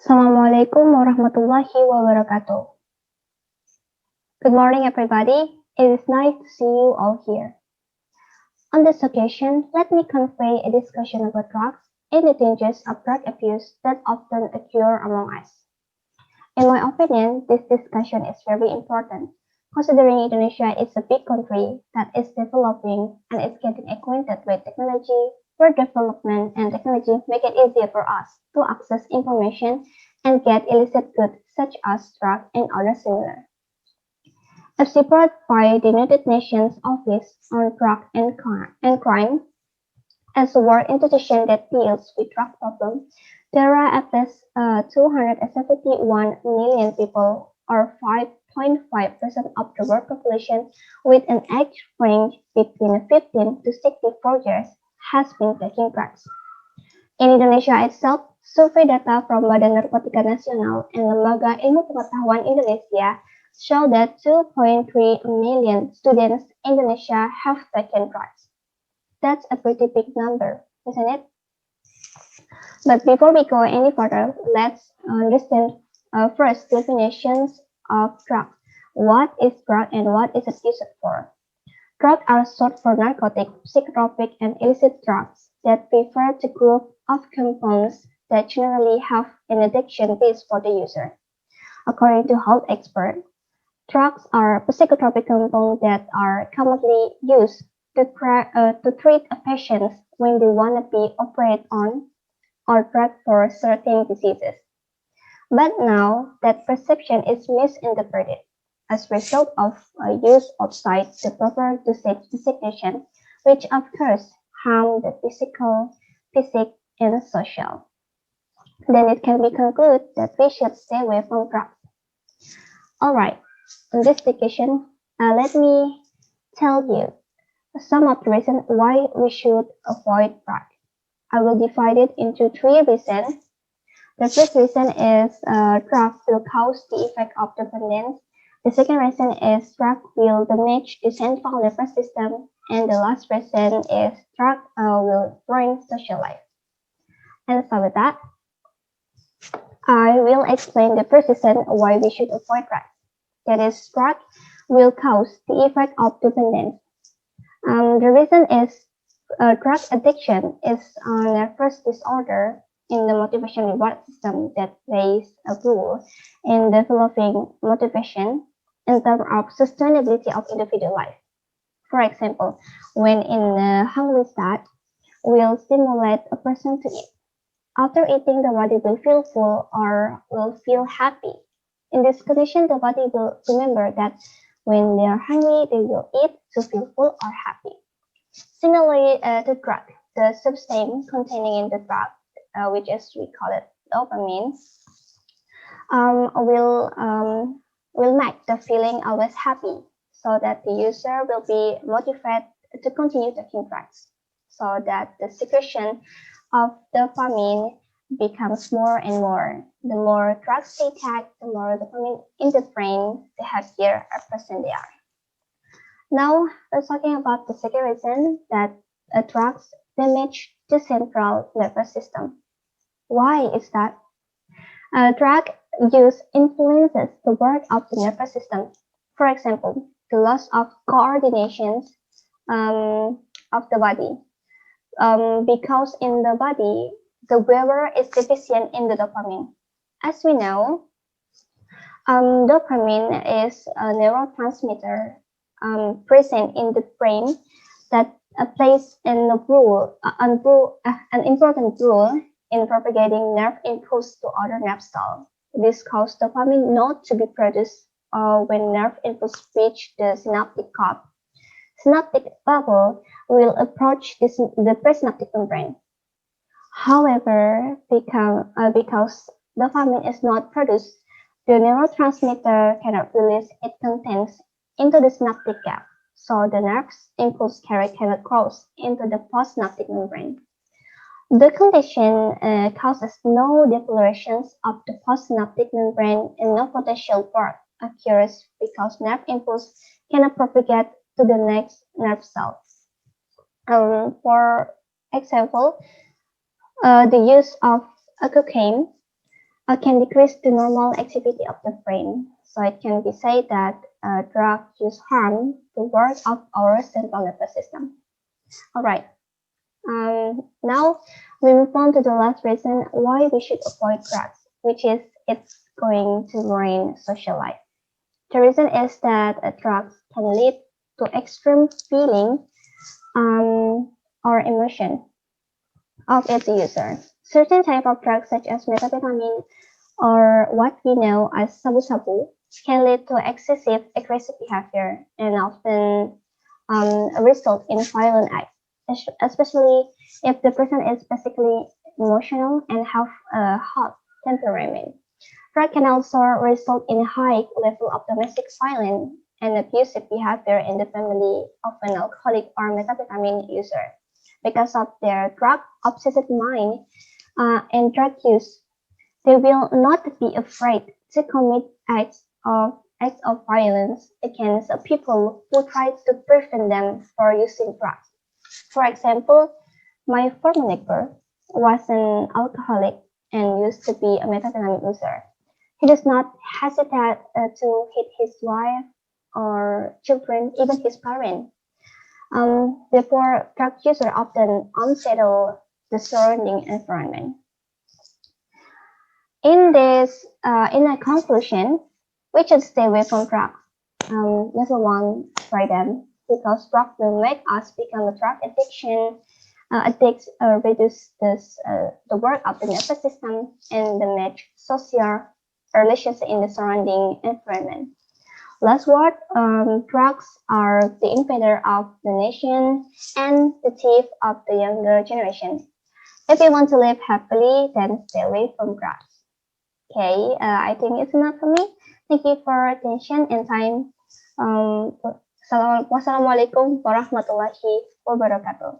Assalamualaikum warahmatullahi wabarakatuh. Good morning, everybody. It is nice to see you all here. On this occasion, let me convey a discussion about drugs and the dangers of drug abuse that often occur among us. In my opinion, this discussion is very important, considering Indonesia is a big country that is developing and is getting acquainted with technology, where development and technology make it easier for us to access information and get illicit goods such as drugs and other similar. As reported by the United Nations Office on Drug and Crime, as a world institution that deals with drug problems, there are at least 271 million people, or 5.5% of the world population, with an age range between 15 to 64 years, has been taking drugs. In Indonesia itself, survey data from Badan Narkotika Nasional and Lembaga Ilmu Pengetahuan Indonesia show that 2.3 million students in Indonesia have taken drugs. That's a pretty big number, isn't it? But before we go any further, let's understand first definitions of drugs. What is drug and what is it used for? Drugs are short for narcotic, psychotropic, and illicit drugs that refer to group of compounds that generally have an addiction base for the user. According to health experts, drugs are psychotropic compounds that are commonly used to treat patients when they want to be operated on or drugged for certain diseases. But now that perception is misinterpreted as a result of use outside the proper dosage designation, which of course harm the physical, and social. Then it can be concluded that we should stay away from drugs. Alright, on this occasion, let me tell you some of the reasons why we should avoid drugs. I will divide it into 3 reasons. The first reason is drugs will cause the effect of dependence. The second reason is drug will damage the central nervous system. And the last reason is drug will ruin social life. And so with that, I will explain the first reason why we should avoid drugs. That is, drug will cause the effect of dependence. The reason is drug addiction is a nervous disorder in the motivation reward system that plays a role in developing motivation in terms of sustainability of individual life. For example, when in a hungry state, will stimulate a person to eat. After eating, the body will feel full or will feel happy. In this condition, the body will remember that when they are hungry, they will eat to feel full or happy. Similarly, the drug, the substance containing in the drug, which is we call it dopamine, will make the feeling always happy, so that the user will be motivated to continue taking drugs, so that the secretion of dopamine becomes more and more. The more drugs they take, the more dopamine in the brain, the happier a person they are. Now, we're talking about the second reason that drugs damage the central nervous system. Why is that? Drug use influences the work of the nervous system. For example, the loss of coordination of the body. Because in the body, the wearer is deficient in the dopamine. As we know, dopamine is a neurotransmitter present in the brain that plays an important role in propagating nerve impulse to other nerve cells. This causes dopamine not to be produced when nerve impulse reach the synaptic curve. Synaptic bubble will approach the presynaptic membrane. However, because dopamine is not produced, the neurotransmitter cannot release its contents into the synaptic gap, so the nerve's impulse carrier cannot cross into the postsynaptic membrane. The condition causes no decolorations of the postsynaptic membrane and no potential work occurs because nerve impulse cannot propagate to the next nerve cell. For example, the use of cocaine can decrease the normal activity of the brain. So it can be said that drug use harm the work of our central nervous system. Alright, now we move on to the last reason why we should avoid drugs, which is it's going to ruin social life. The reason is that drugs can lead to extreme feeling or emotion of its user. Certain type of drugs such as methamphetamine or what we know as sabu-sabu can lead to excessive aggressive behavior and often result in violent acts, especially if the person is basically emotional and have a hot temperament. Drug can also result in a high level of domestic violence and abusive behavior in the family of an alcoholic or methamphetamine user. Because of their drug-obsessed mind and drug use, they will not be afraid to commit acts of violence against people who try to prevent them from using drugs. For example, my former neighbor was an alcoholic and used to be a methamphetamine user. He does not hesitate to hit his wife or children, even his parents. Therefore, drug users often unsettle the surrounding environment. In a conclusion, we should stay away from drugs. Number one, try them because drugs will make us become a drug addiction. Reduce the work of the nervous system and damage social relations in the surrounding environment. Last word, drugs are the invader of the nation and the thief of the younger generation. If you want to live happily, then stay away from drugs. Okay, I think it's enough for me. Thank you for attention and time. Wassalamualaikum warahmatullahi wabarakatuh.